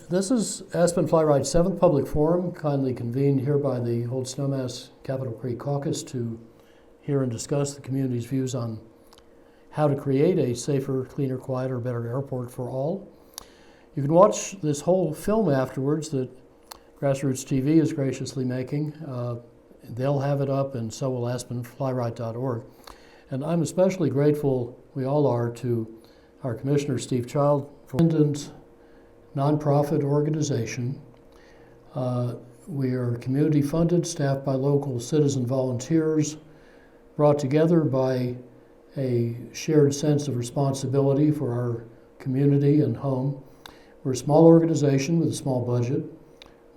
This is Aspen Fly Right's 7th public forum, kindly convened here by the Old Snowmass Capitol Creek Caucus to hear and discuss the community's views on how to create a safer, cleaner, quieter, better airport for all. You can watch this whole film afterwards that GrassRoots TV is graciously making. They'll have it up, and so will aspenflyright.org. And I'm especially grateful, we all are, to our Commissioner Steve Child for independent nonprofit organization. We are community funded, staffed by local citizen volunteers, brought together by a shared sense of responsibility for our community and home. We're a small organization with a small budget.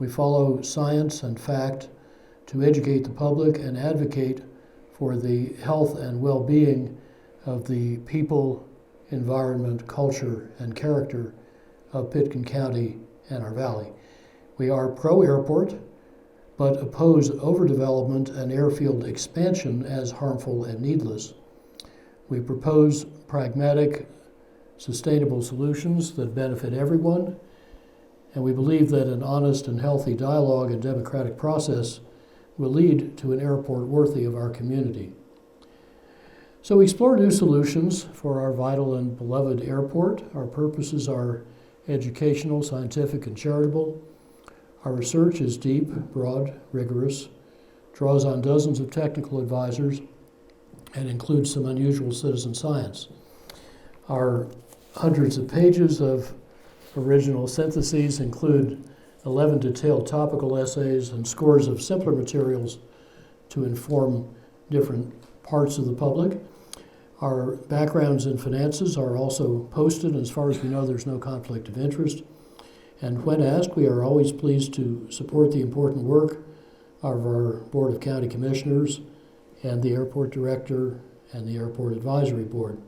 We follow science and fact to educate the public and advocate for the health and well-being of the people, environment, culture, and character of Pitkin County and our valley. We are pro-airport, but oppose overdevelopment and airfield expansion as harmful and needless. We propose pragmatic, sustainable solutions that benefit everyone, and we believe that an honest and healthy dialogue and democratic process will lead to an airport worthy of our community. So we explore new solutions for our vital and beloved airport. Our purposes are educational, scientific, and charitable. Our research is deep, broad, rigorous, draws on dozens of technical advisors, and includes some unusual citizen science. Our hundreds of pages of original syntheses include 11 detailed topical essays and scores of simpler materials to inform different parts of the public. Our backgrounds in finances are also posted, and as far as we know, there's no conflict of interest. And when asked, we are always pleased to support the important work of our Board of County Commissioners and the Airport Director and the Airport Advisory Board.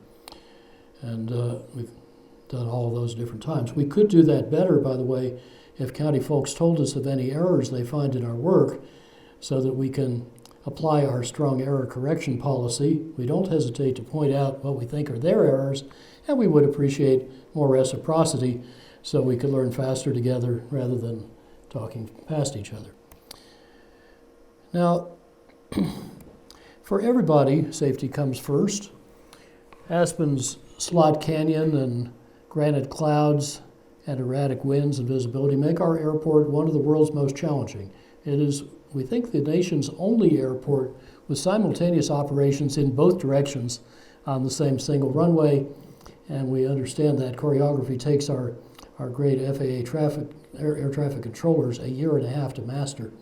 And we've done all of those different times. We could do that better, by the way, if county folks told us of any errors they find in our work so that we can apply our strong error correction policy. We don't hesitate to point out what we think are their errors, and we would appreciate more reciprocity so we could learn faster together rather than talking past each other. Now, for everybody, safety comes first. Aspen's slot canyon and granite clouds and erratic winds and visibility make our airport one of the world's most challenging. It is, we think, the nation's only airport with simultaneous operations in both directions on the same single runway, and we understand that choreography takes our great FAA air traffic controllers a year and a half to master.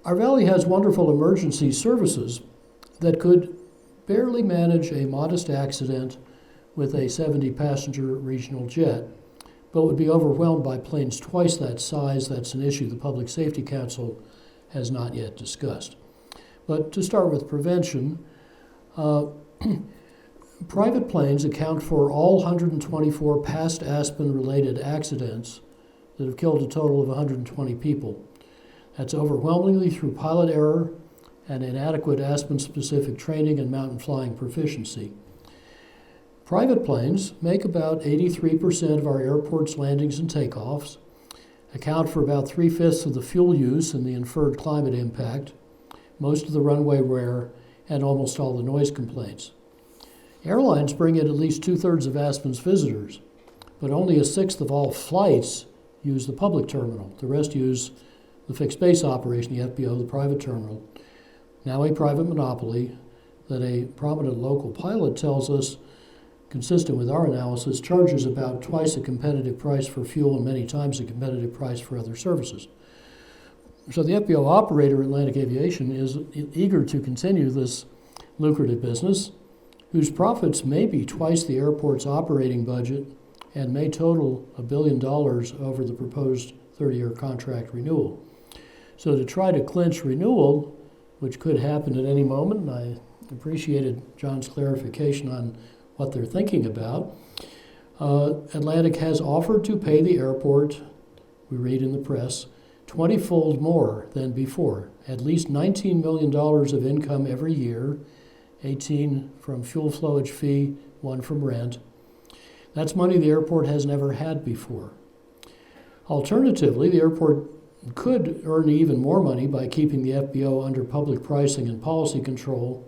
Our valley has wonderful emergency services that could barely manage a modest accident with a 70-passenger regional jet, but would be overwhelmed by planes twice that size. That's an issue the Public Safety Council has not yet discussed. But to start with prevention, private planes account for all 124 past Aspen-related accidents that have killed a total of 120 people. That's overwhelmingly through pilot error and inadequate Aspen-specific training and mountain flying proficiency. Private planes make about 83% of our airport's landings and takeoffs, account for about 3/5 of the fuel use and the inferred climate impact, most of the runway wear, and almost all the noise complaints. Airlines bring in at least 2/3 of Aspen's visitors, but only 1/6 of all flights use the public terminal. The rest use the fixed base operation, the FBO, the private terminal, now a private monopoly that a prominent local pilot tells us, consistent with our analysis, charges about twice a competitive price for fuel and many times a competitive price for other services. So the FBO operator, Atlantic Aviation, is eager to continue this lucrative business, whose profits may be twice the airport's operating budget and may total $1 billion over the proposed 30-year contract renewal. So to try to clinch renewal, which could happen at any moment, and I appreciated John's clarification on what they're thinking about, Atlantic has offered to pay the airport, we read in the press, 20-fold more than before, at least $19 million of income every year, 18 from fuel flowage fee, 1 from rent. That's money the airport has never had before. Alternatively, the airport could earn even more money by keeping the FBO under public pricing and policy control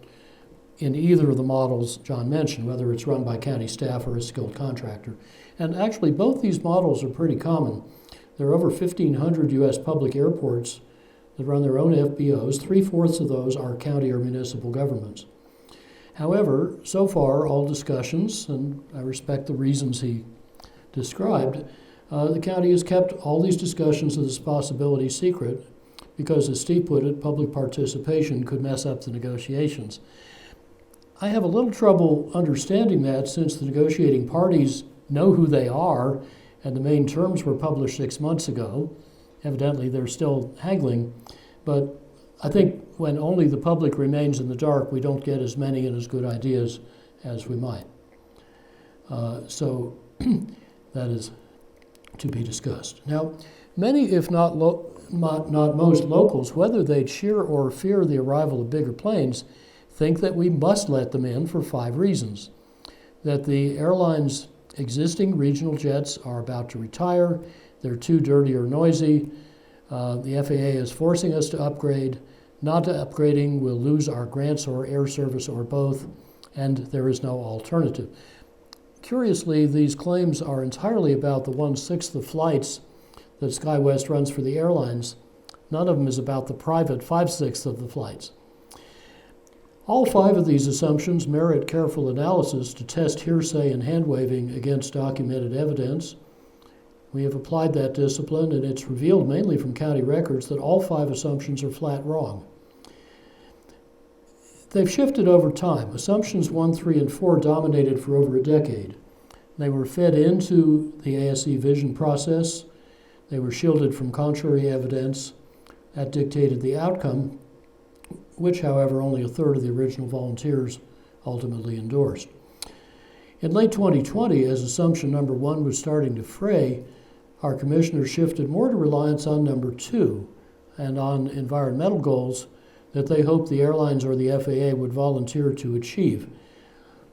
in either of the models John mentioned, whether it's run by county staff or a skilled contractor. And actually, both these models are pretty common. There are over 1,500 U.S. public airports that run their own FBOs. 3/4 of those are county or municipal governments. However, so far, all discussions, and I respect the reasons he described, the county has kept all these discussions of this possibility secret because, as Steve put it, public participation could mess up the negotiations. I have a little trouble understanding that since the negotiating parties know who they are and the main terms were published 6 months ago. Evidently, they're still haggling, but I think when only the public remains in the dark, we don't get as many and as good ideas as we might. So that is to be discussed. Now, many, if not most locals, whether they cheer or fear the arrival of bigger planes, think that we must let them in for 5 reasons. That the airline's existing regional jets are about to retire, they're too dirty or noisy, the FAA is forcing us to upgrade, not upgrading will lose our grants or air service or both, and there is no alternative. Curiously, these claims are entirely about the 1/6 of flights that SkyWest runs for the airlines. None of them is about the private 5/6 of the flights. All 5 of these assumptions merit careful analysis to test hearsay and hand-waving against documented evidence. We have applied that discipline, and it's revealed mainly from county records that all 5 assumptions are flat wrong. They've shifted over time. Assumptions 1, 3, and 4 dominated for over a decade. They were fed into the ASE vision process. They were shielded from contrary evidence. That dictated the outcome, which, however, only 1/3 of the original volunteers ultimately endorsed. In late 2020, as assumption number 1 was starting to fray, our commissioners shifted more to reliance on number 2 and on environmental goals that they hoped the airlines or the FAA would volunteer to achieve.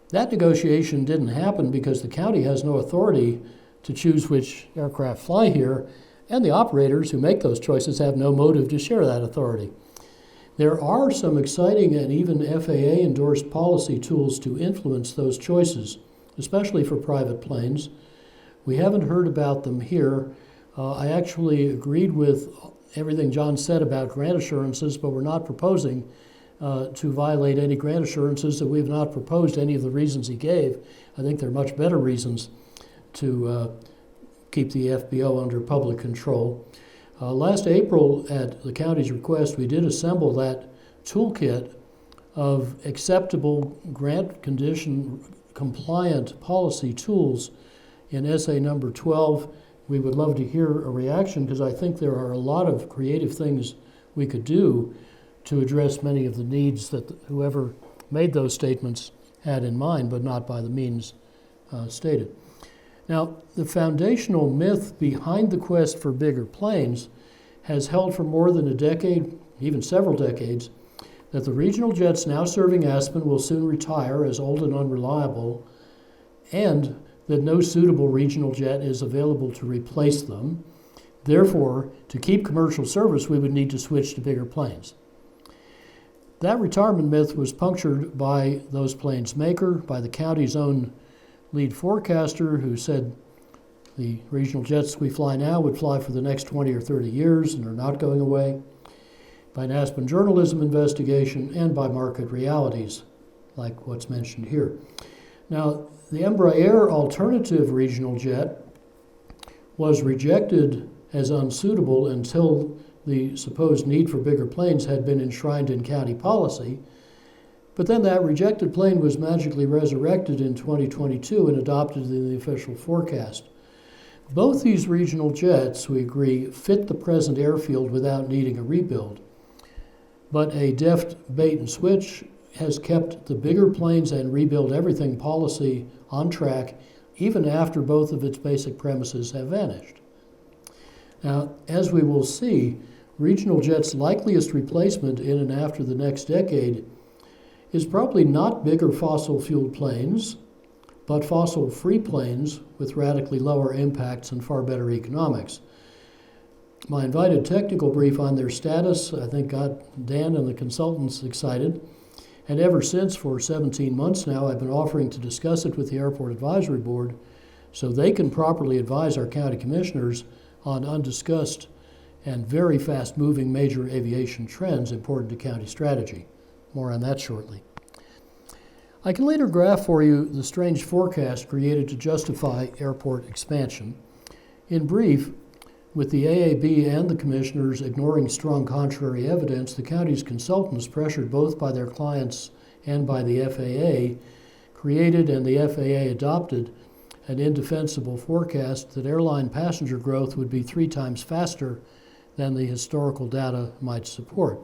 That negotiation didn't happen because the county has no authority to choose which aircraft fly here, and the operators who make those choices have no motive to share that authority. There are some exciting and even FAA-endorsed policy tools to influence those choices, especially for private planes. We haven't heard about them here. I actually agreed with everything John said about grant assurances, but we're not proposing to violate any grant assurances, that we have not proposed any of the reasons he gave. I think there are much better reasons to keep the FBO under public control. Last April, at the county's request, we did assemble that toolkit of acceptable grant condition compliant policy tools in essay number 12. We would love to hear a reaction because I think there are a lot of creative things we could do to address many of the needs that whoever made those statements had in mind, but not by the means stated. Now, the foundational myth behind the quest for bigger planes has held for more than a decade, even several decades, that the regional jets now serving Aspen will soon retire as old and unreliable, and that no suitable regional jet is available to replace them. Therefore, to keep commercial service, we would need to switch to bigger planes. That retirement myth was punctured by those planes' maker, by the county's own lead forecaster, who said the regional jets we fly now would fly for the next 20 or 30 years and are not going away, by an Aspen journalism investigation, and by market realities, like what's mentioned here. Now, the Embraer alternative regional jet was rejected as unsuitable until the supposed need for bigger planes had been enshrined in county policy. But then that rejected plane was magically resurrected in 2022 and adopted in the official forecast. Both these regional jets, we agree, fit the present airfield without needing a rebuild. But a deft bait and switch has kept the bigger planes and rebuild everything policy on track, even after both of its basic premises have vanished. Now, as we will see, regional jets' likeliest replacement in and after the next decade is probably not bigger fossil-fueled planes, but fossil-free planes with radically lower impacts and far better economics. My invited technical brief on their status, I think, got Dan and the consultants excited. And ever since, for 17 months now, I've been offering to discuss it with the Airport Advisory Board so they can properly advise our county commissioners on undiscussed and very fast-moving major aviation trends important to county strategy. More on that shortly. I can later graph for you the strange forecast created to justify airport expansion. In brief, with the AAB and the commissioners ignoring strong contrary evidence, the county's consultants, pressured both by their clients and by the FAA, created and the FAA adopted an indefensible forecast that airline passenger growth would be 3 times faster than the historical data might support.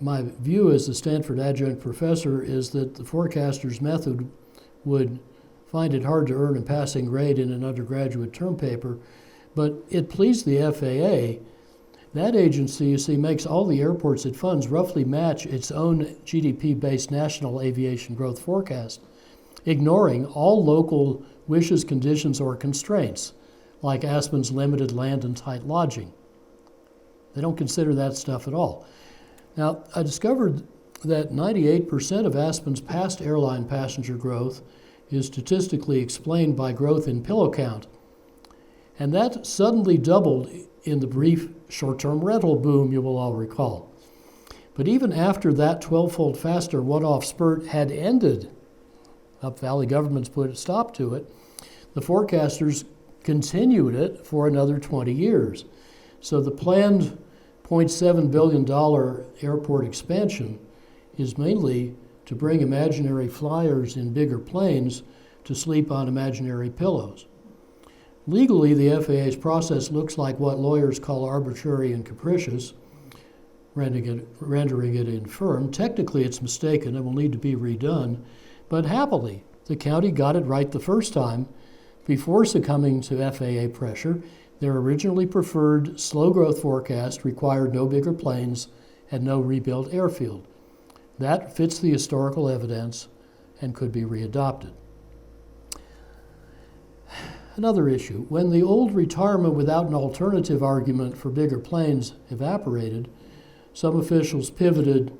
My view as a Stanford adjunct professor is that the forecaster's method would find it hard to earn a passing grade in an undergraduate term paper, but it pleased the FAA. That agency, you see, makes all the airports it funds roughly match its own GDP-based national aviation growth forecast, ignoring all local wishes, conditions, or constraints, like Aspen's limited land and tight lodging. They don't consider that stuff at all. Now, I discovered that 98% of Aspen's past airline passenger growth is statistically explained by growth in pillow count. And that suddenly doubled in the brief short-term rental boom you will all recall. But even after that 12-fold faster one-off spurt had ended, Up Valley governments put a stop to it, the forecasters continued it for another 20 years. So the planned $0.7 billion airport expansion is mainly to bring imaginary flyers in bigger planes to sleep on imaginary pillows. Legally, the FAA's process looks like what lawyers call arbitrary and capricious, rendering it infirm. Technically, it's mistaken and will need to be redone, but happily, the county got it right the first time before succumbing to FAA pressure. Their originally preferred slow growth forecast required no bigger planes and no rebuilt airfield. That fits the historical evidence and could be readopted. Another issue, when the old retirement without an alternative argument for bigger planes evaporated, some officials pivoted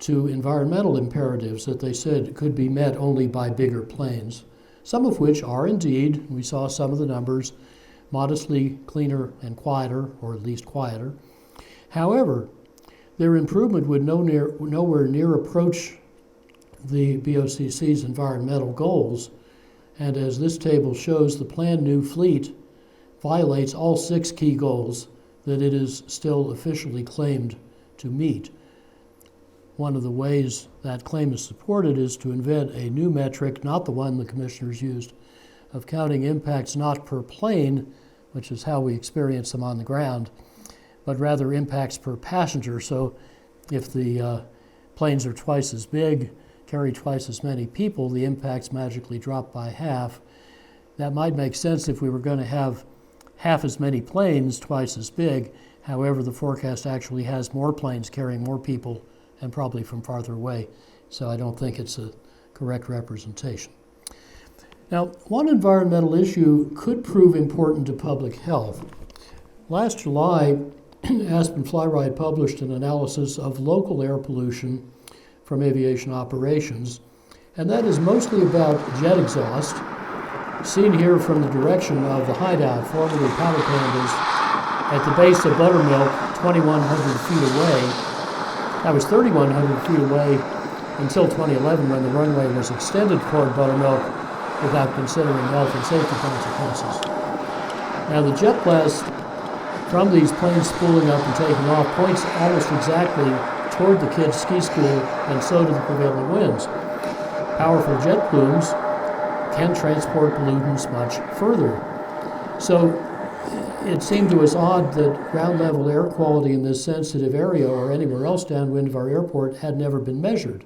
to environmental imperatives that they said could be met only by bigger planes, some of which are indeed, we saw some of the numbers, modestly cleaner and quieter, or at least quieter. However, their improvement would nowhere near approach the BOCC's environmental goals, and as this table shows, the planned new fleet violates all 6 key goals that it is still officially claimed to meet. One of the ways that claim is supported is to invent a new metric, not the one the commissioners used, of counting impacts not per plane, which is how we experience them on the ground, but rather impacts per passenger. So if the planes are twice as big, carry twice as many people, the impacts magically drop by half. That might make sense if we were going to have half as many planes, twice as big. However, the forecast actually has more planes carrying more people and probably from farther away. So I don't think it's a correct representation. Now, one environmental issue could prove important to public health. Last July, Aspen Fly Right published an analysis of local air pollution from aviation operations, and that is mostly about jet exhaust, seen here from the direction of the hideout, formerly Powder Pandas, at the base of Buttermilk, 2,100 feet away. That was 3,100 feet away until 2011 when the runway was extended toward Buttermilk without considering health and safety consequences. Now the jet blast from these planes spooling up and taking off points almost exactly toward the kids' ski school, and so do the prevailing winds. Powerful jet plumes can transport pollutants much further. So it seemed to us odd that ground level air quality in this sensitive area or anywhere else downwind of our airport had never been measured,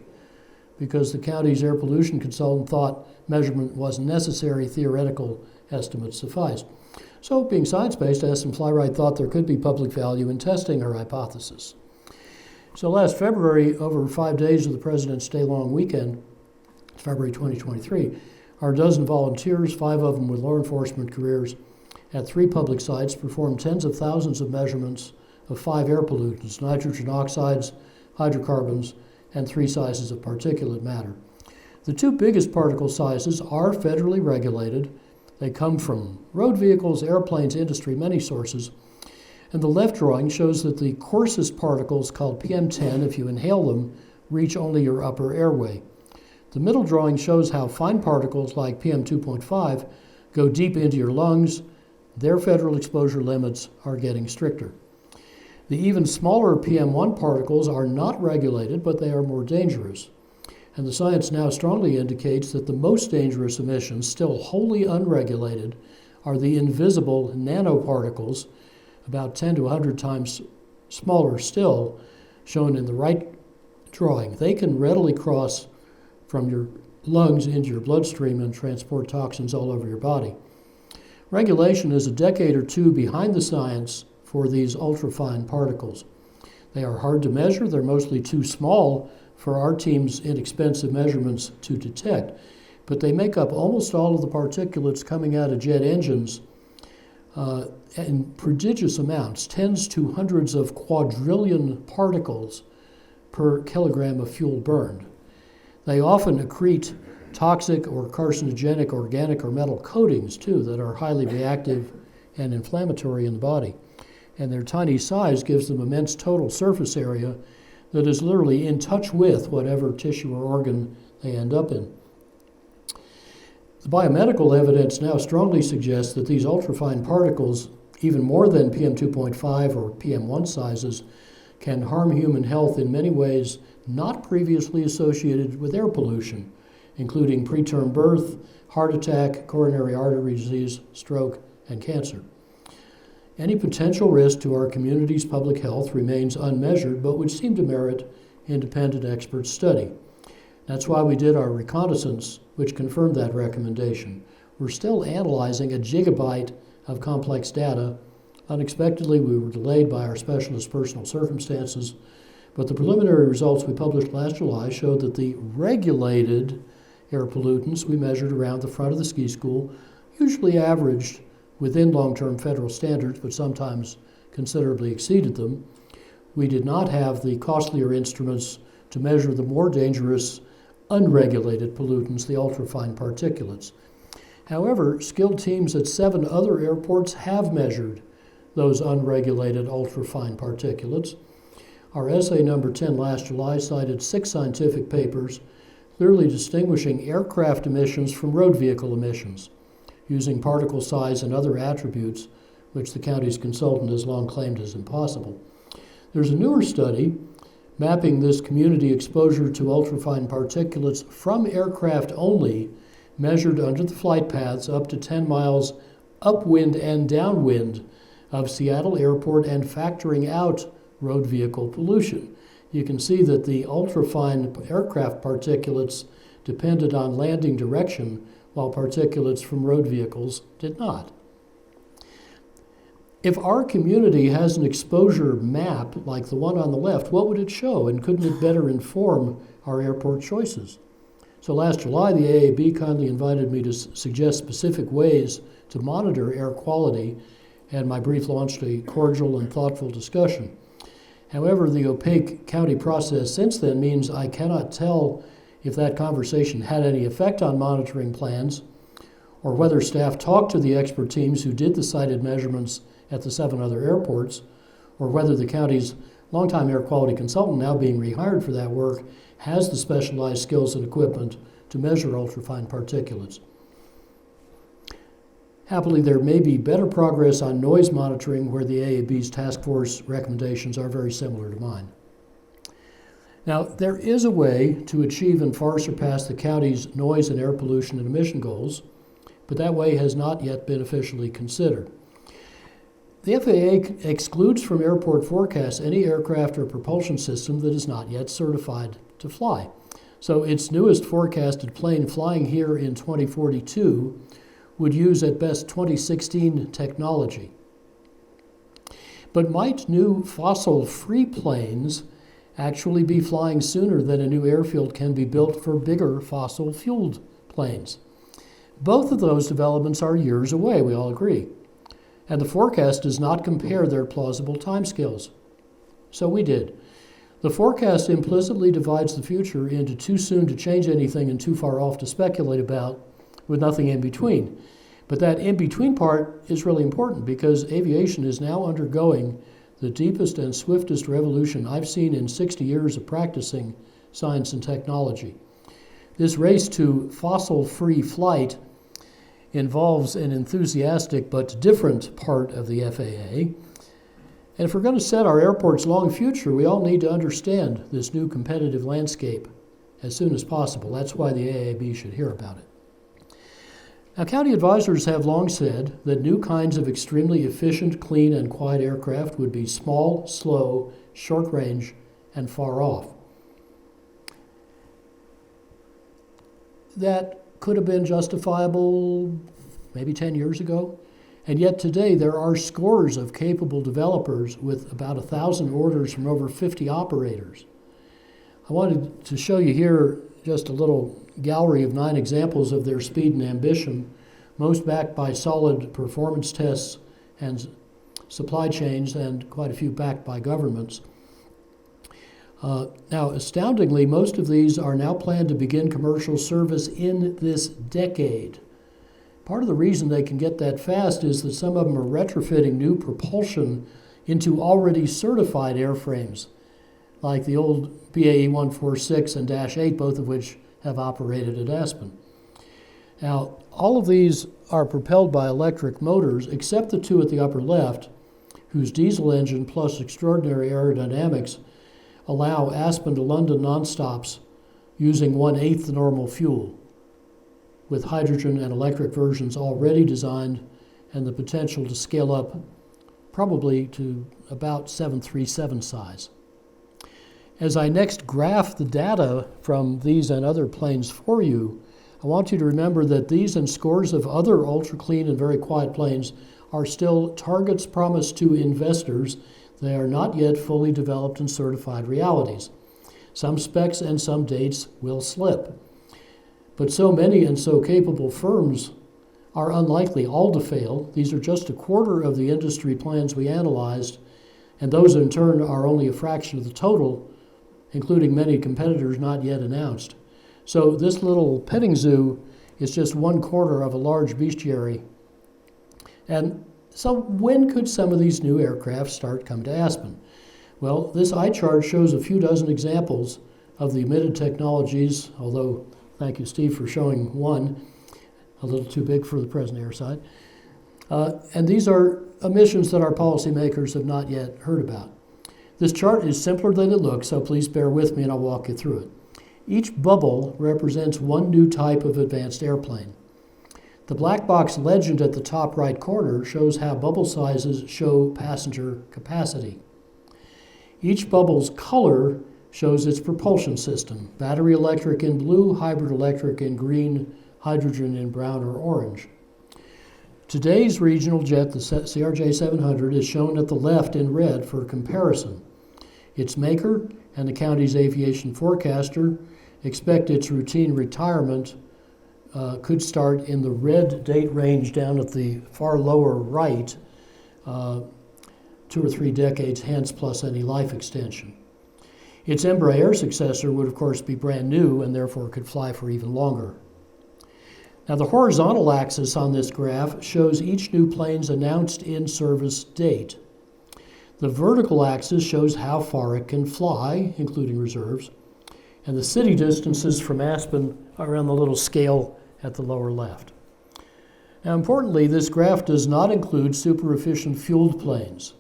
because the county's air pollution consultant thought measurement wasn't necessary, theoretical estimates sufficed. So, being science-based, Aspen Fly Right thought there could be public value in testing her hypothesis. So last February, over 5 days of the President's Day-long weekend, February 2023, Our dozen volunteers, 5 of them with law enforcement careers, at 3 public sites performed tens of thousands of measurements of 5 air pollutants, nitrogen oxides, hydrocarbons, and 3 sizes of particulate matter. The 2 biggest particle sizes are federally regulated. They come from road vehicles, airplanes, industry, many sources. And the left drawing shows that the coarsest particles, called PM10, if you inhale them, reach only your upper airway. The middle drawing shows how fine particles like PM2.5 go deep into your lungs. Their federal exposure limits are getting stricter. The even smaller PM1 particles are not regulated, but they are more dangerous. And the science now strongly indicates that the most dangerous emissions, still wholly unregulated, are the invisible nanoparticles, about 10 to 100 times smaller still, shown in the right drawing. They can readily cross from your lungs into your bloodstream and transport toxins all over your body. Regulation is a decade or 2 behind the science for these ultrafine particles. They are hard to measure. They're mostly too small for our team's inexpensive measurements to detect, but they make up almost all of the particulates coming out of jet engines in prodigious amounts, tens to hundreds of quadrillion particles per kilogram of fuel burned. They often accrete toxic or carcinogenic organic or metal coatings, too, that are highly reactive and inflammatory in the body. And their tiny size gives them immense total surface area that is literally in touch with whatever tissue or organ they end up in. The biomedical evidence now strongly suggests that these ultrafine particles, even more than PM2.5 or PM1 sizes, can harm human health in many ways not previously associated with air pollution, including preterm birth, heart attack, coronary artery disease, stroke, and cancer. Any potential risk to our community's public health remains unmeasured, but would seem to merit independent expert study. That's why we did our reconnaissance, which confirmed that recommendation. We're still analyzing a gigabyte of complex data. Unexpectedly, we were delayed by our specialist personal circumstances, but the preliminary results we published last July showed that the regulated air pollutants we measured around the front of the ski school usually averaged within long-term federal standards, but sometimes considerably exceeded them. We did not have the costlier instruments to measure the more dangerous unregulated pollutants, the ultrafine particulates. However, skilled teams at 7 other airports have measured those unregulated ultrafine particulates. Our essay number 10 last July cited 6 scientific papers clearly distinguishing aircraft emissions from road vehicle emissions, using particle size and other attributes which the county's consultant has long claimed is impossible. There's a newer study mapping this community exposure to ultrafine particulates from aircraft only, measured under the flight paths up to 10 miles upwind and downwind of Seattle Airport and factoring out road vehicle pollution. You can see that the ultrafine aircraft particulates depended on landing direction, while particulates from road vehicles did not. If our community has an exposure map like the one on the left, what would it show, and couldn't it better inform our airport choices? So last July, the AAB kindly invited me to suggest specific ways to monitor air quality, and my brief launched a cordial and thoughtful discussion. However, the opaque county process since then means I cannot tell if that conversation had any effect on monitoring plans, or whether staff talked to the expert teams who did the cited measurements at the 7 other airports, or whether the county's longtime air quality consultant, now being rehired for that work, has the specialized skills and equipment to measure ultrafine particulates. Happily, there may be better progress on noise monitoring, where the AAB's task force recommendations are very similar to mine. Now, there is a way to achieve and far surpass the county's noise and air pollution and emission goals, but that way has not yet been officially considered. The FAA excludes from airport forecasts any aircraft or propulsion system that is not yet certified to fly. So its newest forecasted plane flying here in 2042 would use at best 2016 technology. But might new fossil-free planes actually be flying sooner than a new airfield can be built for bigger fossil-fueled planes? Both of those developments are years away, we all agree. And the forecast does not compare their plausible timescales. So we did. The forecast implicitly divides the future into too soon to change anything and too far off to speculate about, with nothing in between. But that in-between part is really important because aviation is now undergoing the deepest and swiftest revolution I've seen in 60 years of practicing science and technology. This race to fossil-free flight involves an enthusiastic but different part of the FAA. And if we're going to set our airport's long future, we all need to understand this new competitive landscape as soon as possible. That's why the AAB should hear about it. Now, county advisors have long said that new kinds of extremely efficient, clean, and quiet aircraft would be small, slow, short range, and far off. That could have been justifiable maybe 10 years ago. And yet today there are scores of capable developers with about 1,000 orders from over 50 operators. I wanted to show you here just a little gallery of 9 examples of their speed and ambition, most backed by solid performance tests and supply chains, and quite a few backed by governments. Now, astoundingly, most of these are now planned to begin commercial service in this decade. Part of the reason they can get that fast is that some of them are retrofitting new propulsion into already certified airframes, like the old BAE 146 and Dash 8, both of which have operated at Aspen. Now, all of these are propelled by electric motors, except the 2 at the upper left, whose diesel engine plus extraordinary aerodynamics allow Aspen to London nonstops using 1/8 the normal fuel, with hydrogen and electric versions already designed and the potential to scale up probably to about 737 size. As I next graph the data from these and other planes for you, I want you to remember that these and scores of other ultra-clean and very quiet planes are still targets promised to investors. They are not yet fully developed and certified realities. Some specs and some dates will slip. But so many and so capable firms are unlikely all to fail. These are just a quarter of the industry plans we analyzed, and those in turn are only a fraction of the total, including many competitors not yet announced. So this little petting zoo is just 1/4 of a large bestiary. And so when could some of these new aircraft start come to Aspen? Well, this eye chart shows a few dozen examples of the emitted technologies, although thank you, Steve, for showing one, a little too big for the present airside. And these are emissions that our policymakers have not yet heard about. This chart is simpler than it looks, so please bear with me and I'll walk you through it. Each bubble represents one new type of advanced airplane. The black box legend at the top right corner shows how bubble sizes show passenger capacity. Each bubble's color shows its propulsion system: battery electric in blue, hybrid electric in green, hydrogen in brown or orange. Today's regional jet, the CRJ 700, is shown at the left in red for comparison. Its maker and the county's aviation forecaster expect its routine retirement could start in the red date range down at the far lower right, 2 or 3 decades hence, plus any life extension. Its Embraer successor would, of course, be brand new and therefore could fly for even longer. Now, the horizontal axis on this graph shows each new plane's announced in-service date. The vertical axis shows how far it can fly, including reserves, and the city distances from Aspen are on the little scale at the lower left. Now, importantly, this graph does not include super efficient fueled planes.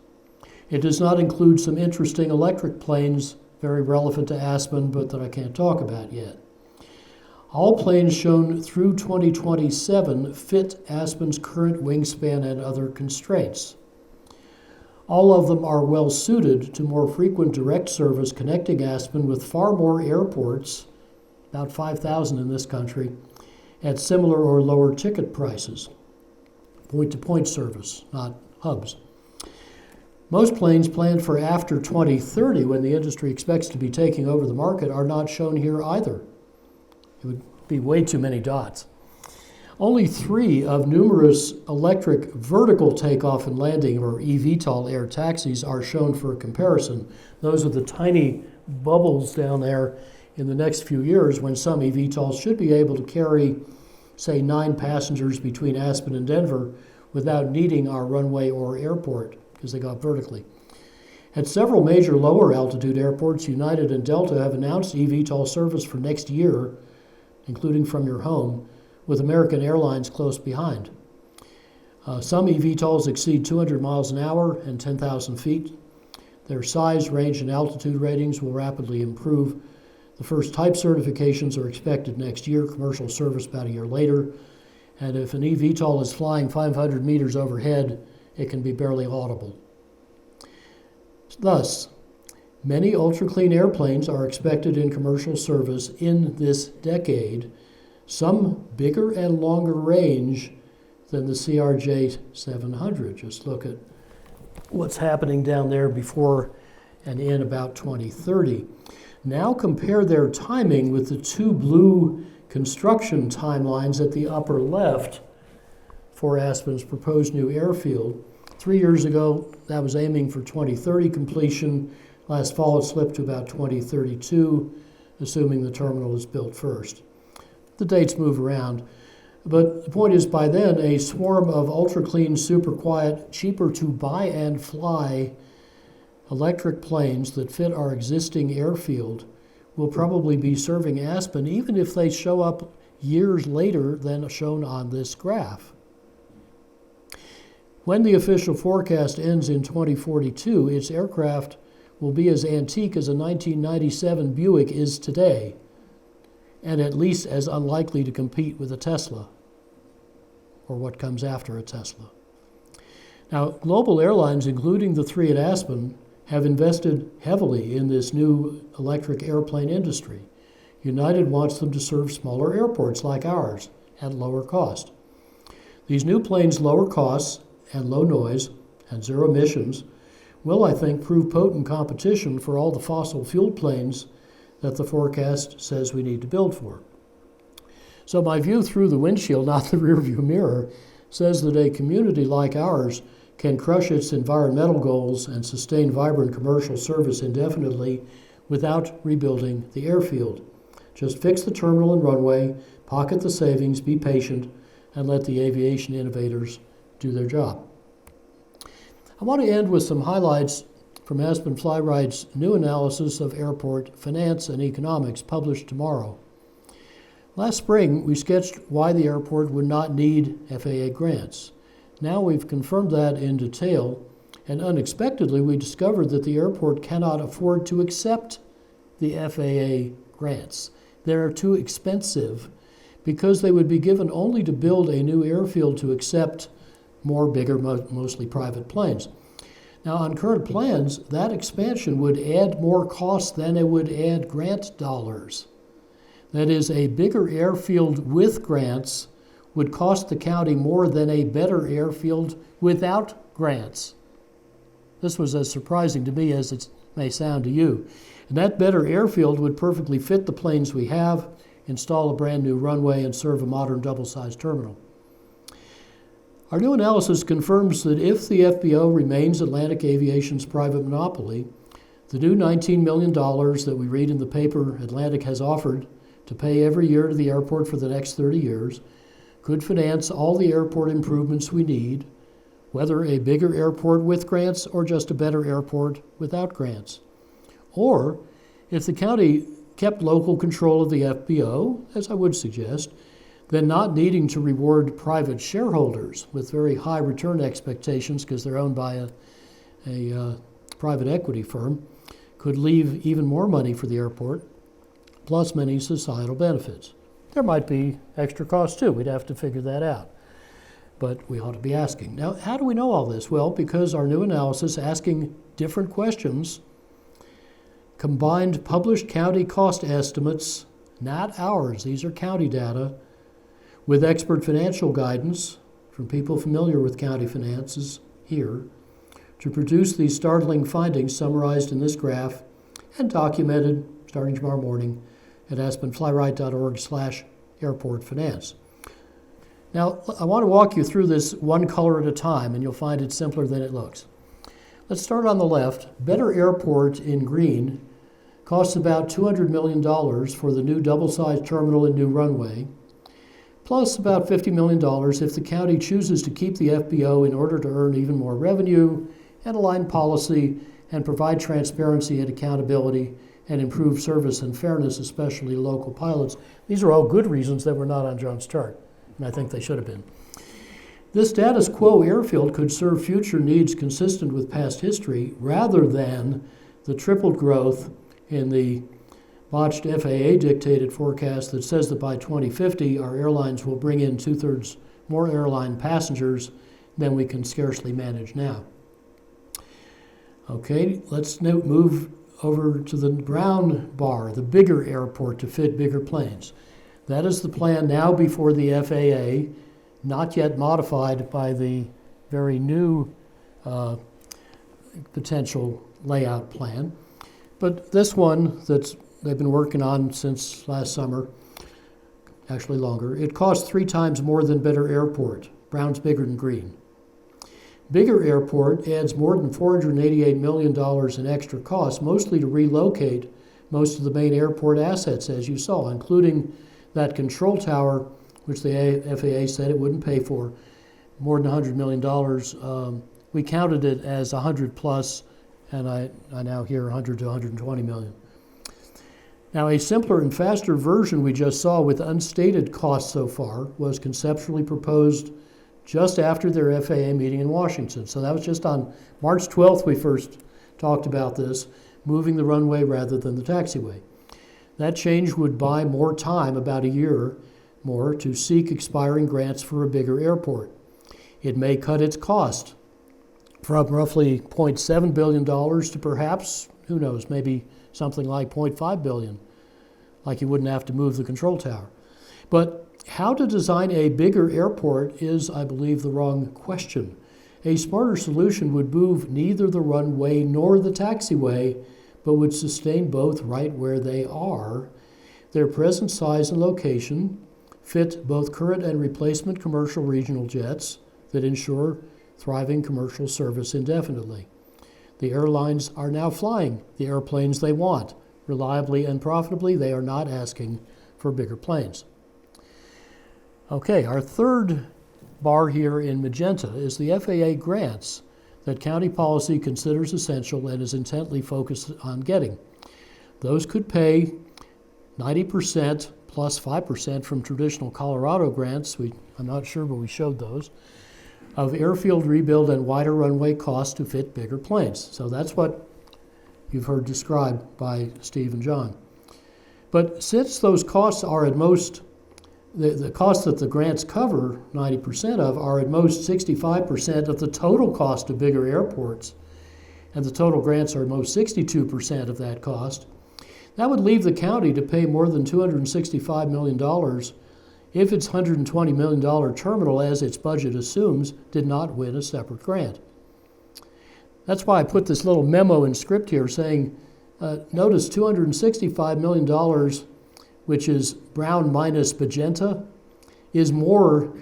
It does not include some interesting electric planes very relevant to Aspen, but that I can't talk about yet. All planes shown through 2027 fit Aspen's current wingspan and other constraints. All of them are well suited to more frequent direct service connecting Aspen with far more airports, about 5,000 in this country, at similar or lower ticket prices. Point-to-point service, not hubs. Most planes planned for after 2030, when the industry expects to be taking over the market, are not shown here either. It would be way too many dots. Only 3 of numerous electric vertical takeoff and landing, or eVTOL air taxis, are shown for comparison. Those are the tiny bubbles down there in the next few years when some eVTOLs should be able to carry, say, 9 passengers between Aspen and Denver without needing our runway or airport because they go up vertically. At several major lower altitude airports, United and Delta have announced eVTOL service for next year, including from your home, with American Airlines close behind. Some eVTOLs exceed 200 miles an hour and 10,000 feet. Their size, range, and altitude ratings will rapidly improve. The first type certifications are expected next year, commercial service about a year later. And if an eVTOL is flying 500 meters overhead, it can be barely audible. Thus, many ultra-clean airplanes are expected in commercial service in this decade, some bigger and longer range than the CRJ 700. Just look at what's happening down there before and in about 2030. Now compare their timing with the 2 blue construction timelines at the upper left for Aspen's proposed new airfield. 3 years ago, that was aiming for 2030 completion. Last fall, it slipped to about 2032, assuming the terminal is built first. The dates move around, but the point is, by then, a swarm of ultra-clean, super quiet, cheaper to buy and fly electric planes that fit our existing airfield will probably be serving Aspen, even if they show up years later than shown on this graph. When the official forecast ends in 2042, its aircraft will be as antique as a 1997 Buick is today, and at least as unlikely to compete with a Tesla, or what comes after a Tesla. Now, global airlines, including the 3 at Aspen, have invested heavily in this new electric airplane industry. United wants them to serve smaller airports like ours at lower cost. These new planes' lower costs and low noise and zero emissions will, I think, prove potent competition for all the fossil-fueled planes that the forecast says we need to build for. So my view through the windshield, not the rearview mirror, says that a community like ours can crush its environmental goals and sustain vibrant commercial service indefinitely without rebuilding the airfield. Just fix the terminal and runway, pocket the savings, be patient, and let the aviation innovators do their job. I want to end with some highlights from Aspen Fly Right's new analysis of airport finance and economics, published tomorrow. Last spring, we sketched why the airport would not need FAA grants. Now we've confirmed that in detail, and unexpectedly we discovered that the airport cannot afford to accept the FAA grants. They're too expensive because they would be given only to build a new airfield to accept more bigger, mostly private planes. Now, on current plans, that expansion would add more cost than it would add grant dollars. That is, a bigger airfield with grants would cost the county more than a better airfield without grants. This was as surprising to me as it may sound to you. And that better airfield would perfectly fit the planes we have, install a brand new runway, and serve a modern double-sized terminal. Our new analysis confirms that if the FBO remains Atlantic Aviation's private monopoly, the new $19 million that we read in the paper Atlantic has offered to pay every year to the airport for the next 30 years could finance all the airport improvements we need, whether a bigger airport with grants or just a better airport without grants. Or, if the county kept local control of the FBO, as I would suggest, then not needing to reward private shareholders with very high return expectations because they're owned by a private equity firm, could leave even more money for the airport, plus many societal benefits. There might be extra costs too. We'd have to figure that out. But we ought to be asking. Now, how do we know all this? Well, because our new analysis, asking different questions, combined published county cost estimates, not ours, these are county data, with expert financial guidance from people familiar with county finances here, to produce these startling findings summarized in this graph and documented starting tomorrow morning at aspenflyright.org/airportfinance. Now, I want to walk you through this one color at a time, and you'll find it simpler than it looks. Let's start on the left. Better Airport in green costs about $200 million for the new double-sized terminal and new runway, plus about $50 million if the county chooses to keep the FBO in order to earn even more revenue and align policy and provide transparency and accountability and improve service and fairness, especially to local pilots. These are all good reasons that were not on John's chart, and I think they should have been. This status quo airfield could serve future needs consistent with past history rather than the tripled growth in the botched FAA-dictated forecast that says that by 2050, our airlines will bring in 2/3 more airline passengers than we can scarcely manage now. Okay, let's now move over to the brown bar, the bigger airport to fit bigger planes. That is the plan now before the FAA, not yet modified by the very new potential layout plan. But this one that they've been working on since last summer, actually longer, it costs 3 times more than Better Airport. Brown's bigger than green. Bigger Airport adds more than $488 million in extra costs, mostly to relocate most of the main airport assets, as you saw, including that control tower, which the FAA said it wouldn't pay for, more than $100 million. We counted it as 100 plus, and I now hear 100 to 120 million. Now, a simpler and faster version we just saw with unstated costs so far was conceptually proposed just after their FAA meeting in Washington. So that was just on March 12th we first talked about this, moving the runway rather than the taxiway. That change would buy more time, about a year more, to seek expiring grants for a bigger airport. It may cut its cost from roughly $0.7 billion to perhaps, who knows, maybe something like $0.5 billion, like you wouldn't have to move the control tower. But how to design a bigger airport is, I believe, the wrong question. A smarter solution would move neither the runway nor the taxiway, but would sustain both right where they are. Their present size and location fit both current and replacement commercial regional jets that ensure thriving commercial service indefinitely. The airlines are now flying the airplanes they want, reliably and profitably. They are not asking for bigger planes. Okay, our third bar here in magenta is the FAA grants that county policy considers essential and is intently focused on getting. Those could pay 90% plus 5% from traditional Colorado grants. I'm not sure, but we showed those, of airfield rebuild and wider runway costs to fit bigger planes. So that's what you've heard described by Steve and John. But since those costs are at most, the costs that the grants cover 90% of are at most 65% of the total cost of bigger airports, and the total grants are at most 62% of that cost, that would leave the county to pay more than $265 million if its $120 million terminal, as its budget assumes, did not win a separate grant. That's why I put this little memo in script here saying, notice $265 million, which is brown minus magenta, is more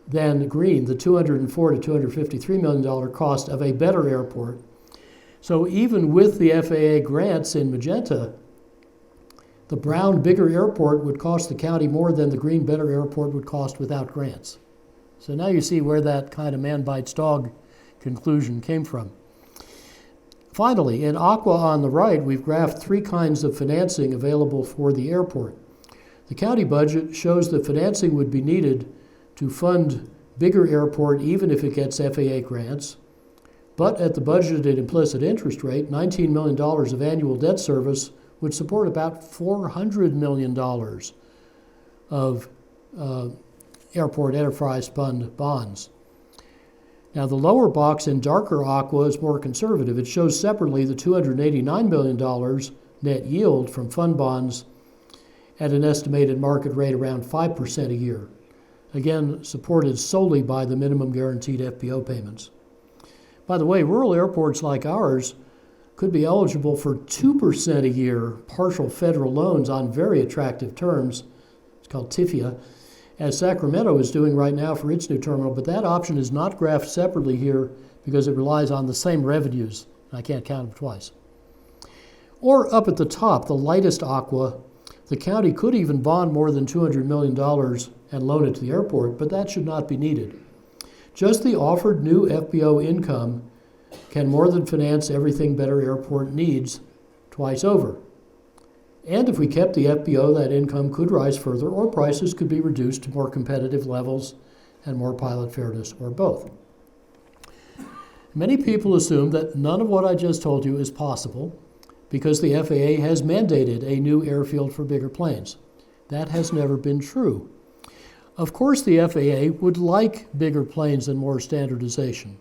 than green, the $204 to $253 million cost of a better airport. So even with the FAA grants in magenta, the brown bigger airport would cost the county more than the green better airport would cost without grants. So now you see where that kind of man bites dog conclusion came from. Finally, in aqua on the right, we've graphed 3 kinds of financing available for the airport. The county budget shows that financing would be needed to fund bigger airport even if it gets FAA grants, but at the budgeted implicit interest rate, $19 million of annual debt service would support about $400 million of airport enterprise fund bonds. Now, the lower box in darker aqua is more conservative. It shows separately the $289 million net yield from fund bonds at an estimated market rate around 5% a year, again, supported solely by the minimum guaranteed FBO payments. By the way, rural airports like ours could be eligible for 2% a year partial federal loans on very attractive terms. It's called TIFIA. as Sacramento is doing right now for its new terminal, but that option is not graphed separately here because it relies on the same revenues. I can't count them twice. Or up at the top, the lightest aqua, the county could even bond more than $200 million and loan it to the airport, but that should not be needed. Just the offered new FBO income can more than finance everything Better Airport needs twice over. And if we kept the FBO, that income could rise further, or prices could be reduced to more competitive levels and more pilot fairness, or both. Many people assume that none of what I just told you is possible because the FAA has mandated a new airfield for bigger planes. That has never been true. Of course, the FAA would like bigger planes and more standardization.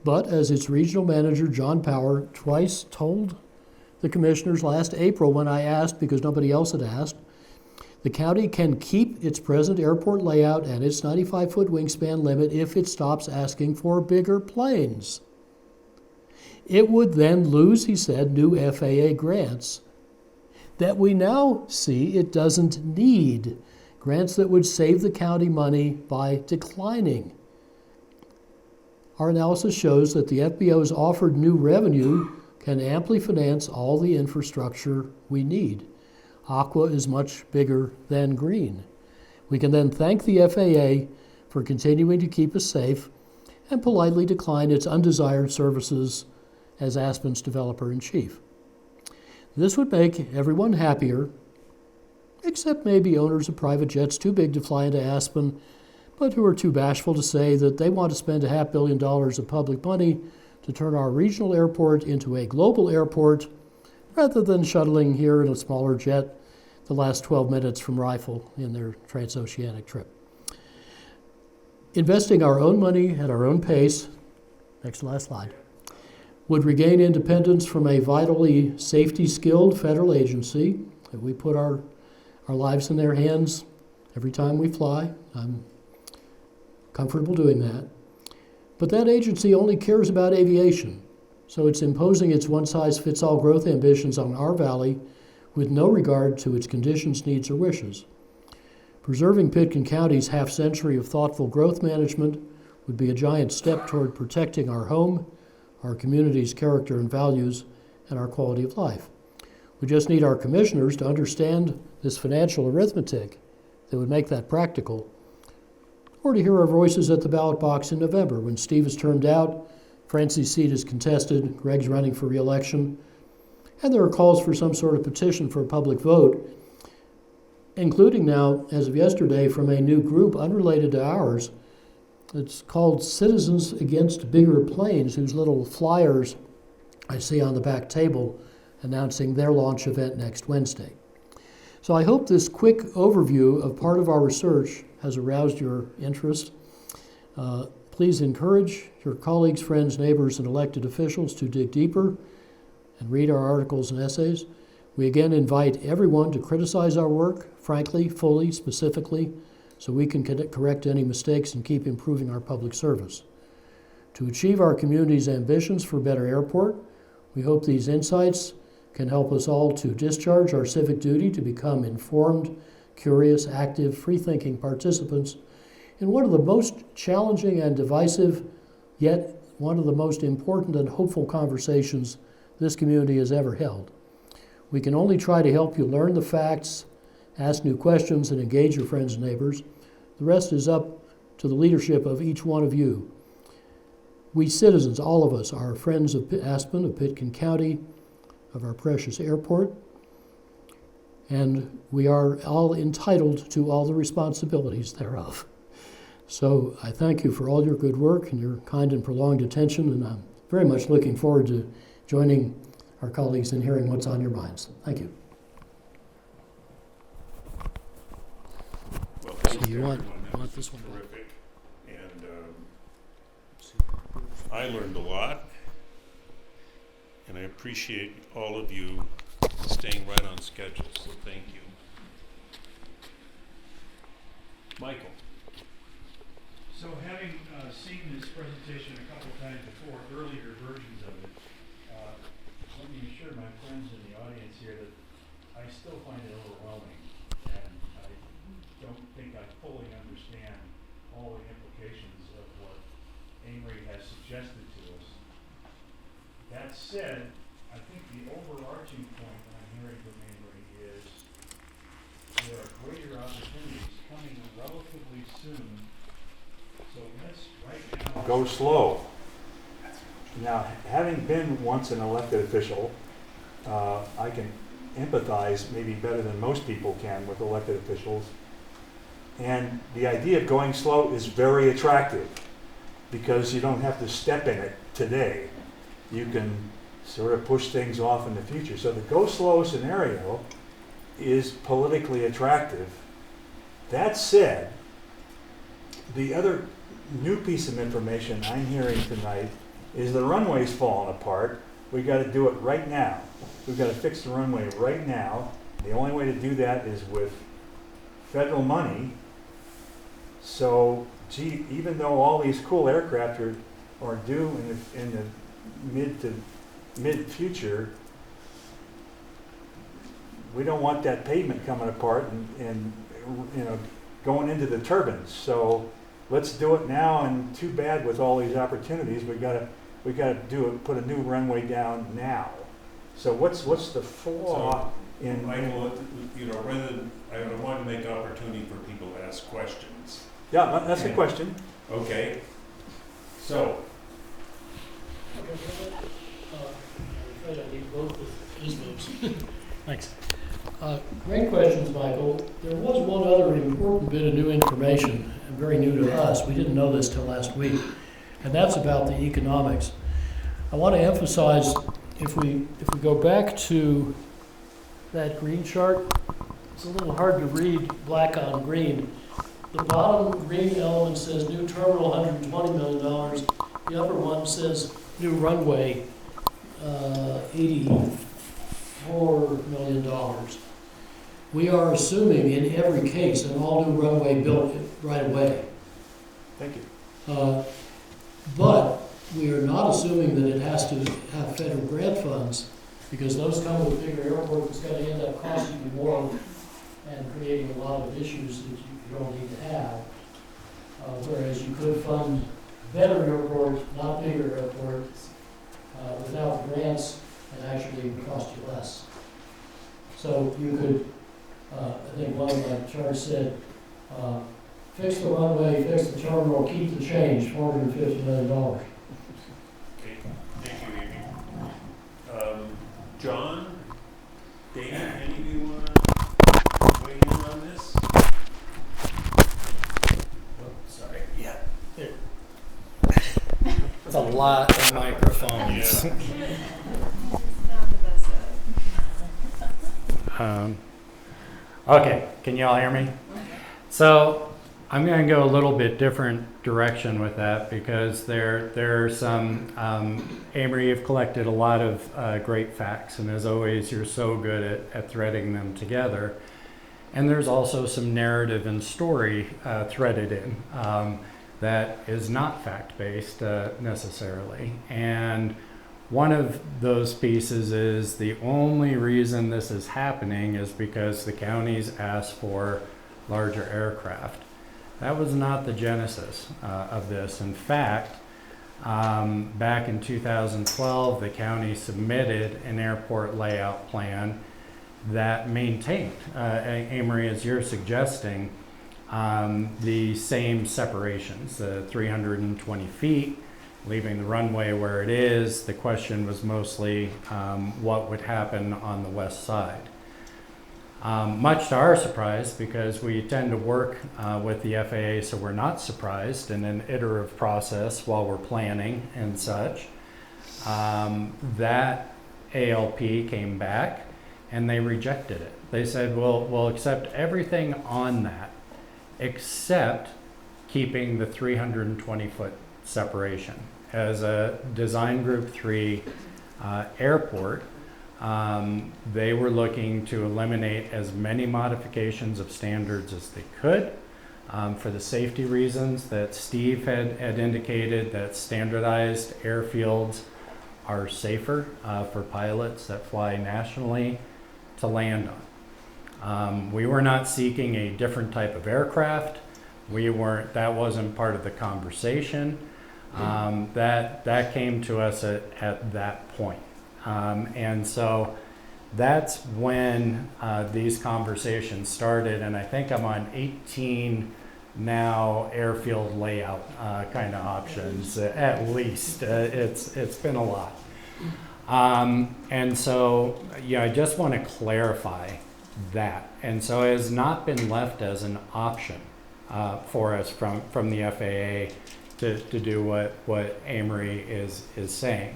But as its regional manager, John Power, twice told the commissioners last April when I asked, because nobody else had asked, the county can keep its present airport layout and its 95-foot wingspan limit if it stops asking for bigger planes. It would then lose, he said, new FAA grants that we now see it doesn't need, grants that would save the county money by declining. Our analysis shows that the FBO's offered new revenue can amply finance all the infrastructure we need. Aqua is much bigger than green. We can then thank the FAA for continuing to keep us safe and politely decline its undesired services as Aspen's developer-in-chief. This would make everyone happier, except maybe owners of private jets too big to fly into Aspen, but who are too bashful to say that they want to spend $500 million of public money to turn our regional airport into a global airport rather than shuttling here in a smaller jet the last 12 minutes from Rifle in their transoceanic trip. Investing our own money at our own pace, next to last slide, would regain independence from a vitally safety-skilled federal agency. If we put our lives in their hands every time we fly, I'm comfortable doing that. But that agency only cares about aviation, so it's imposing its one-size-fits-all growth ambitions on our valley with no regard to its conditions, needs, or wishes. Preserving Pitkin County's half-century of thoughtful growth management would be a giant step toward protecting our home, our community's character and values, and our quality of life. We just need our commissioners to understand this financial arithmetic that would make that practical, or to hear our voices at the ballot box in November when Steve is termed out, Francie's seat is contested, Greg's running for re-election, and there are calls for some sort of petition for a public vote, including now, as of yesterday, from a new group unrelated to ours. It's called Citizens Against Bigger Planes, whose little flyers I see on the back table announcing their launch event next Wednesday. So I hope this quick overview of part of our research has aroused your interest. Please encourage your colleagues, friends, neighbors, and elected officials to dig deeper and read our articles and essays. We again invite everyone to criticize our work, frankly, fully, specifically, so we can correct any mistakes and keep improving our public service. To achieve our community's ambitions for a better airport, we hope these insights can help us all to discharge our civic duty to become informed, curious, active, free-thinking participants in one of the most challenging and divisive, yet one of the most important and hopeful conversations this community has ever held. We can only try to help you learn the facts, ask new questions, and engage your friends and neighbors. The rest is up to the leadership of each one of you. We citizens, all of us, are friends of Aspen, of Pitkin County, of our precious airport, and we are all entitled to all the responsibilities thereof. So I thank you for all your good work and your kind and prolonged attention, and I'm very much looking forward to joining our colleagues in hearing what's on your minds. Thank you. Well, thanks So you to want everyone. That was this one? terrific. And I learned a lot. And I appreciate all of you staying right on schedule, so thank you. Michael. So having seen this presentation a couple times before, earlier versions of it, let me assure my friends in the audience here that I still find it overwhelming. And I don't think I fully understand all the implications of what Amory has suggested to us. That said, I think the overarching point that I'm hearing from Amory is there are greater opportunities coming relatively soon. So let's right now Go slow. Now, having been once an elected official, I can empathize maybe better than most people can with elected officials. And the idea of going slow is very attractive because you don't have to step in it today. You can sort of push things off in the future. So the go slow scenario is politically attractive. That said, the other new piece of information I'm hearing tonight is the runway's falling apart. We got to do it right now. We've got to fix the runway right now. The only way to do that is with federal money. So, gee, even though all these cool aircraft are due in the mid future, we don't want that pavement coming apart and going into the turbines. So let's do it now. And too bad with all these opportunities, we got to do it. Put a new runway down now. So what's the flaw in? Michael, rather than, I want to make opportunity for people to ask questions. Yeah, that's the question. Okay. So, I'm afraid I need both of these moves. Thanks. Great questions, Michael. There was one other important bit of new information, and very new to us. We didn't know this till last week, and that's about the economics. I want to emphasize, if we go back to that green chart, it's a little hard to read black on green. The bottom green element says new terminal, $120 million. The upper one says new runway, $84 million. We are assuming in every case an all-new runway built right away. Thank you. But we are not assuming that it has to have federal grant funds, because those come with bigger airports. It's going to end up costing you more and creating a lot of issues that you don't need to have. Whereas you could fund better airports, not bigger airports, without the grants, and actually it would cost you less. So you could, I think one of my charts said, fix the runway, fix the terminal, keep the change, $450 million. okay. Thank you, Amy. John, Dana, any of you want to weigh in on this? Sorry, yeah. It's a lot of microphones. Okay, can you all hear me? So I'm going to go a little bit different direction with that, because there are some, Amory, you've collected a lot of great facts, and as always, you're so good at threading them together. And there's also some narrative and story threaded in that is not fact-based necessarily. And one of those pieces is the only reason this is happening is because the counties asked for larger aircraft. That was not the genesis of this. In fact, back in 2012, the county submitted an airport layout plan that maintained, Amory, as you're suggesting, the same separations, the 320 feet, leaving the runway where it is. The question was mostly what would happen on the west side. Much to our surprise, because we tend to work with the FAA, so we're not surprised in an iterative process while we're planning and such. That ALP came back and they rejected it. They said, we'll accept everything on that except keeping the 320-foot separation. As a Design Group 3 airport, they were looking to eliminate as many modifications of standards as they could for the safety reasons that Steve had indicated, that standardized airfields are safer for pilots that fly nationally to land We were not seeking a different type of aircraft. That wasn't part of the conversation. That came to us at that point. And so that's when these conversations started, and I think I'm on 18 now airfield layout kind of options, at least. It's been a lot. And so, yeah, I just want to clarify that. And so it has not been left as an option for us from the FAA to do what Amory is saying.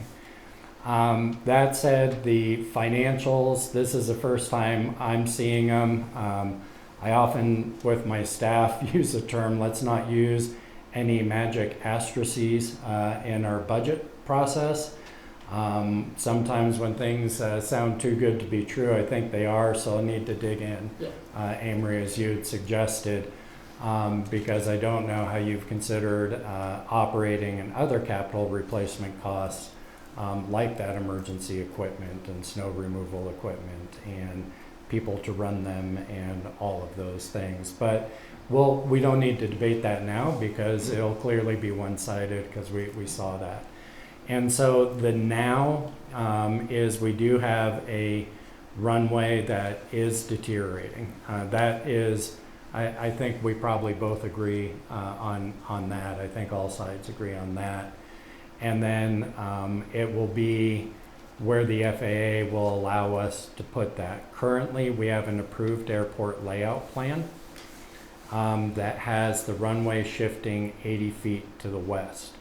That said, the financials, this is the first time I'm seeing them. I often, with my staff, use the term, let's not use any magic asterisks in our budget process. Sometimes when things sound too good to be true, I think they are, so I'll need to dig in, Amory, as you had suggested, because I don't know how you've considered operating and other capital replacement costs like that emergency equipment and snow removal equipment and people to run them and all of those things. But we don't need to debate that now because it'll clearly be one-sided because we saw that. And so the now is we do have a runway that is deteriorating. That is, I think we probably both agree on that. I think all sides agree on that. And then it will be where the FAA will allow us to put that. Currently, we have an approved airport layout plan that has the runway shifting 80 feet to the west.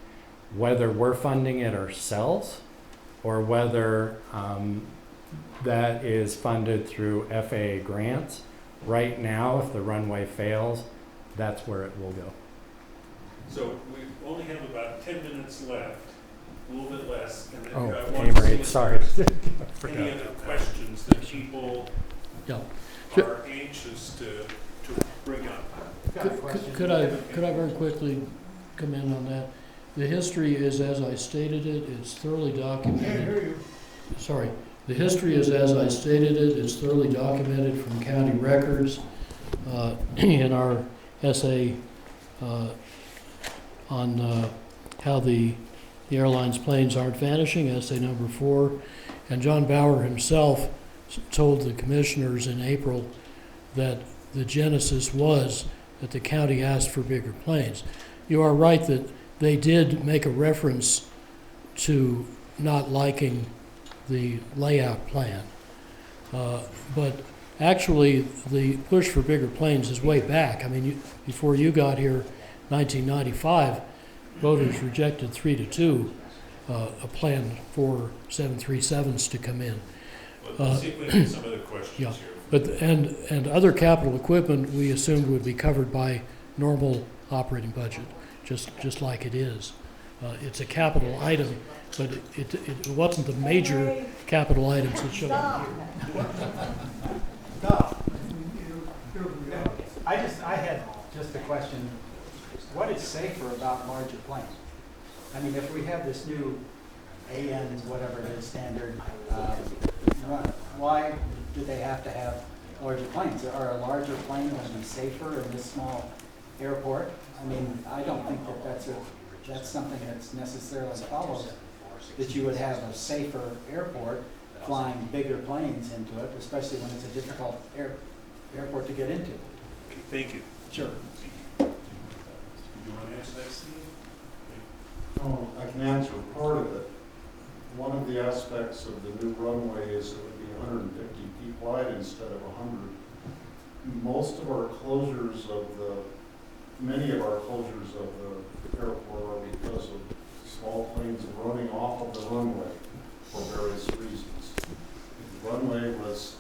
Whether we're funding it ourselves or whether that is funded through FAA grants, right now, if the runway fails, that's where it will go. So we only have about 10 minutes left, a little bit less. And then Oh, I want to see Amory, if sorry. there's any other questions that people are anxious to bring up. Could I very quickly come in on that? The history is as I stated it. It's thoroughly documented. Sorry. The history is as I stated it. It's thoroughly documented from county records in our essay on how the airline's planes aren't vanishing, essay number 4. And John Bauer himself told the commissioners in April that the genesis was that the county asked for bigger planes. You are right that they did make a reference to not liking the layout plan. But actually, the push for bigger planes is way back. I mean, before you got here, 1995, voters rejected 3-2 a plan for 737s to come in. Let's see if we can get some other questions Yeah. here. But and other capital equipment we assumed would be covered by normal operating budget, just like it is. It's a capital item, but it wasn't the major capital items that showed up here. I had just a question. What is safer about larger planes? I mean, if we have this new AN, whatever it is, standard, why do they have to have larger planes? Are a larger plane going to be safer in this small airport? I mean, I don't think that that's something that's necessarily follows, that you would have a safer airport flying bigger planes into it, especially when it's a difficult airport to get into. Thank you. Sure. Do you want to answer that, Steve? Oh, I can answer part of it. One of the aspects of the new runway is it would be 150 feet wide instead of 100. Most of our closures many of our closures of the airport are because of small planes running off of the runway for various reasons. If the runway was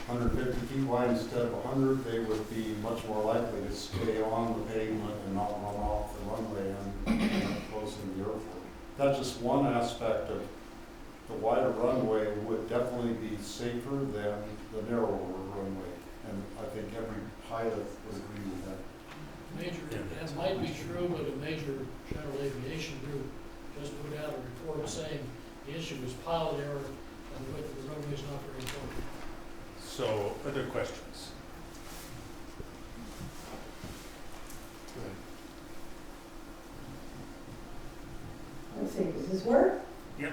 150 feet wide instead of 100, they would be much more likely to stay on the pavement and not run off the runway and close in the airport. That's just one aspect of the wider runway would definitely be safer than the narrower runway. And I think every pilot would agree with that. That might be true, but a major general aviation group just put out a report saying the issue is pilot error and the width of the runway is not very important. So, other questions? Go ahead. Let's see, does this work? Yep.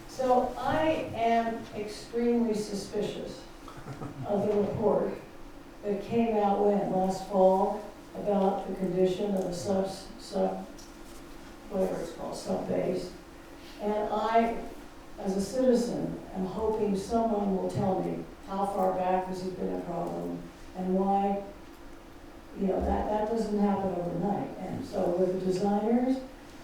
So I am extremely suspicious of the report that came out last fall about the condition of the whatever it's called, sub-base. And I, as a citizen, am hoping someone will tell me how far back this has been a problem and why, that doesn't happen overnight. And so with the designers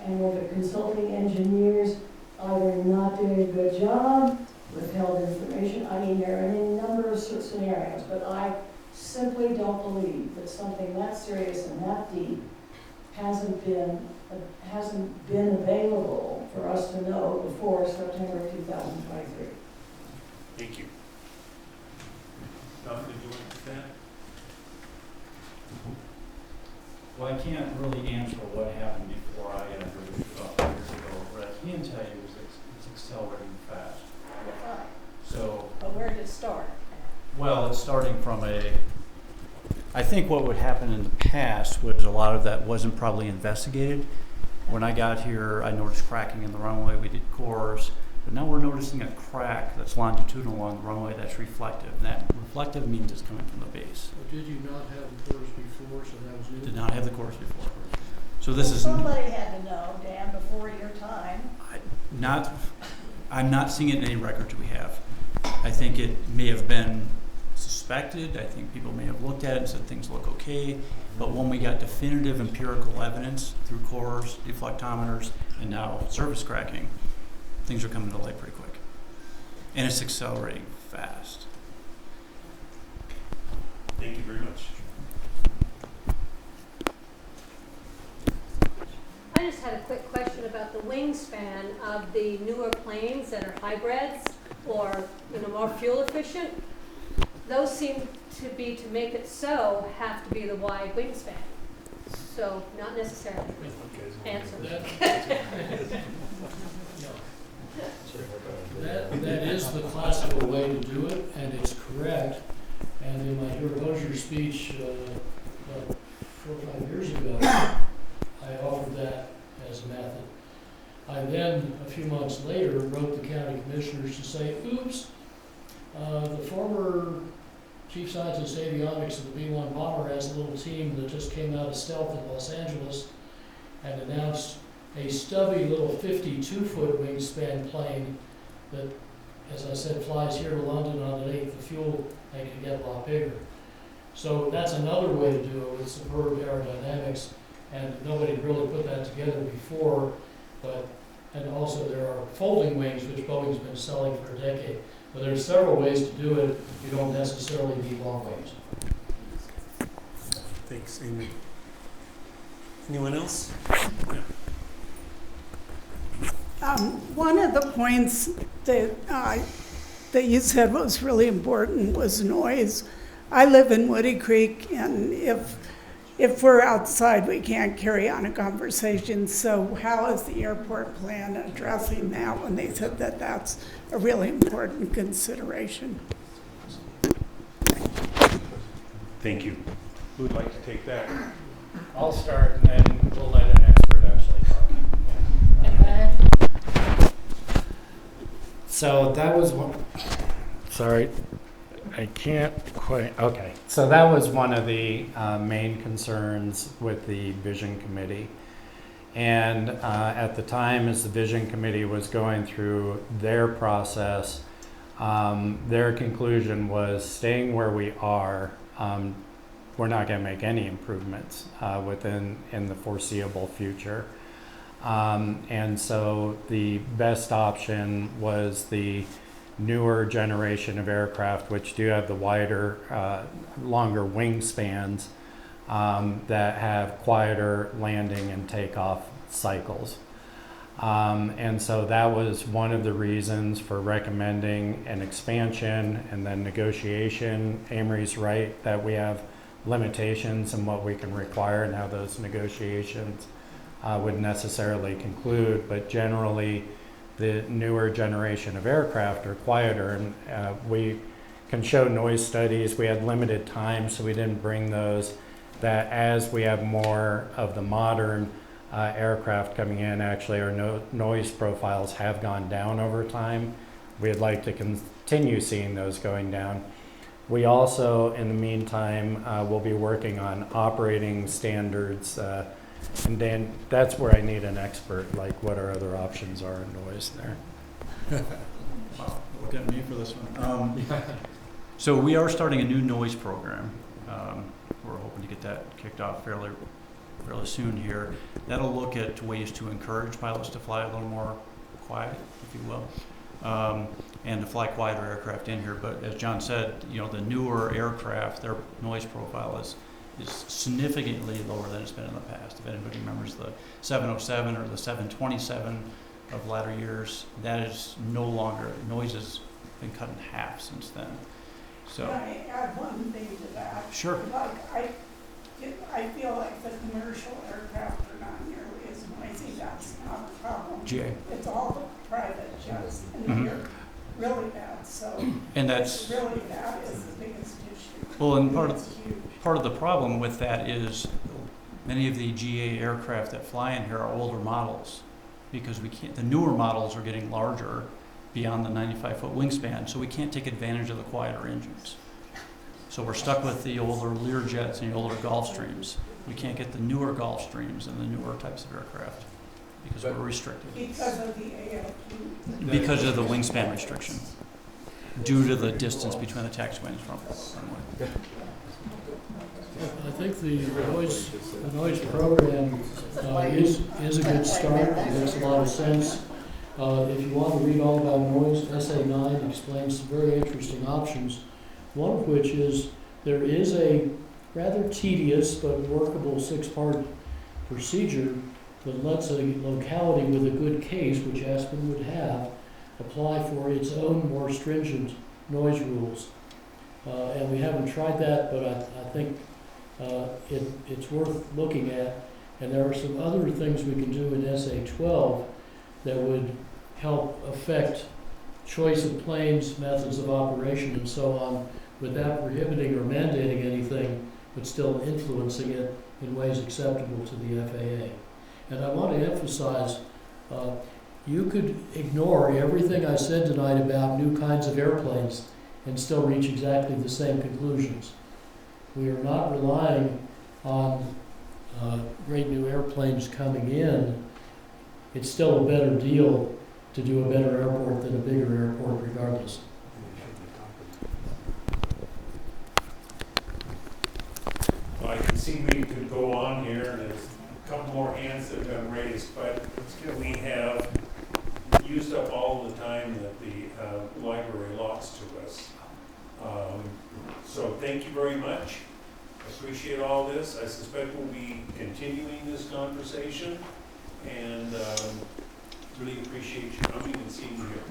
and with the consulting engineers either not doing a good job, withheld information, there are any number of scenarios, but I simply don't believe that something that serious and that deep hasn't been available for us to know before September 2023. Thank you. Don, did you want to do that? Well, I can't really answer what happened before I got here about 5 years ago. What I can tell you is it's accelerating fast. So, But where did it start? well, it's starting from I think what would happen in the past was a lot of that wasn't probably investigated. When I got here, I noticed cracking in the runway. We did cores, but now we're noticing a crack that's longitudinal along the runway that's reflective. And that reflective means it's coming from the base. Did you not have the course before, so that was new? Did not have the cores before. So this is Somebody had to know, Dan, before your time. I'm not seeing it in any records we have. I think it may have been suspected. I think people may have looked at it and said things look okay. But when we got definitive empirical evidence through cores, deflectometers, and now surface cracking, things are coming to light pretty quick. And it's accelerating fast. Thank you very much. I just had a quick question about the wingspan of the newer planes that are hybrids or more fuel efficient. Those seem to make it so have to be the wide wingspan. So not necessarily. Answer. That is the classical way to do it, and it's correct. And in my Hurricane speech 4 or 5 years ago, I offered that as a method. I then, a few months later, wrote the county commissioners to say, oops, the former chief scientist avionics of the B-1 bomber has a little team that just came out of stealth in Los Angeles and announced a stubby little 52-foot wingspan plane that, as I said, flies here to London on an 8th of fuel and can get a lot bigger. So that's another way to do it with superb aerodynamics, and nobody really put that together before. And also there are folding wings, which Boeing's been selling for a decade. But there are several ways to do it. You don't necessarily need long wings. Thanks, Amy. Anyone else? One of the points that you said was really important was noise. I live in Woody Creek, and if we're outside, we can't carry on a conversation. So how is the airport plan addressing that when they said that that's a really important consideration? Thank you. Who would like to take that? I'll start, and then we'll let an expert actually talk. So that was one. Sorry, I can't quite. Okay. So that was one of the main concerns with the Vision Committee. And at the time, as the Vision Committee was going through their process, their conclusion was staying where we are. We're not going to make any improvements in the foreseeable future. And so the best option was the newer generation of aircraft, which do have the wider, longer wingspans that have quieter landing and takeoff cycles. And so that was one of the reasons for recommending an expansion and then negotiation. Amory's right that we have limitations in what we can require and how those negotiations would necessarily conclude, but generally the newer generation of aircraft are quieter, and we can show noise studies. We had limited time, so we didn't bring those. That as we have more of the modern aircraft coming in, actually our noise profiles have gone down over time. We'd like to continue seeing those going down. We also, in the meantime, will be working on operating standards. And Dan, that's where I need an expert, like what our other options are in noise there. Wow, look at me for this one. So we are starting a new noise program. We're hoping to get that kicked off fairly soon here. That'll look at ways to encourage pilots to fly a little more quiet, if you will, and to fly quieter aircraft in here. But as John said, you know, the newer aircraft, their noise profile is significantly lower than it's been in the past. If anybody remembers the 707 or the 727 of latter years, that is no longer, noise has been cut in half since then. So. Can I add one thing to that? Sure. Like, I feel like the commercial aircraft are not nearly as noisy. That's not a problem. GA. It's all the private jets, and Mhm. they're really bad. So And that's, it's really, that is the biggest issue. well, and part It's huge. of the problem with that is many of the GA aircraft that fly in here are older models, because we can't, the newer models are getting larger beyond the 95-foot wingspan, so we can't take advantage of the quieter engines. So we're stuck with the older Learjets and the older Gulfstreams. We can't get the newer Gulfstreams and the newer types of aircraft because we're restricted. Because of the AFQ. Because of the wingspan restriction, due to the distance between the taxiway from the runway. I think the noise program is a good start. It makes a lot of sense. If you want to read all about noise, SA9 explains some very interesting options. One of which is there is a rather tedious but workable 6-part procedure that lets a locality with a good case, which Aspen would have, apply for its own more stringent noise rules. And we haven't tried that, but I think it's worth looking at. And there are some other things we can do in SA12 that would help affect choice of planes, methods of operation, and so on, without prohibiting or mandating anything, but still influencing it in ways acceptable to the FAA. And I want to emphasize, you could ignore everything I said tonight about new kinds of airplanes and still reach exactly the same conclusions. We are not relying on great new airplanes coming in. It's still a better deal to do a better airport than a bigger airport regardless. Well, I can see we could go on here, and there's a couple more hands that have been raised, but we have used up all the time that the library lost to us. So thank you very much. I appreciate all this. I suspect we'll be continuing this conversation, and really appreciate you coming and seeing you here.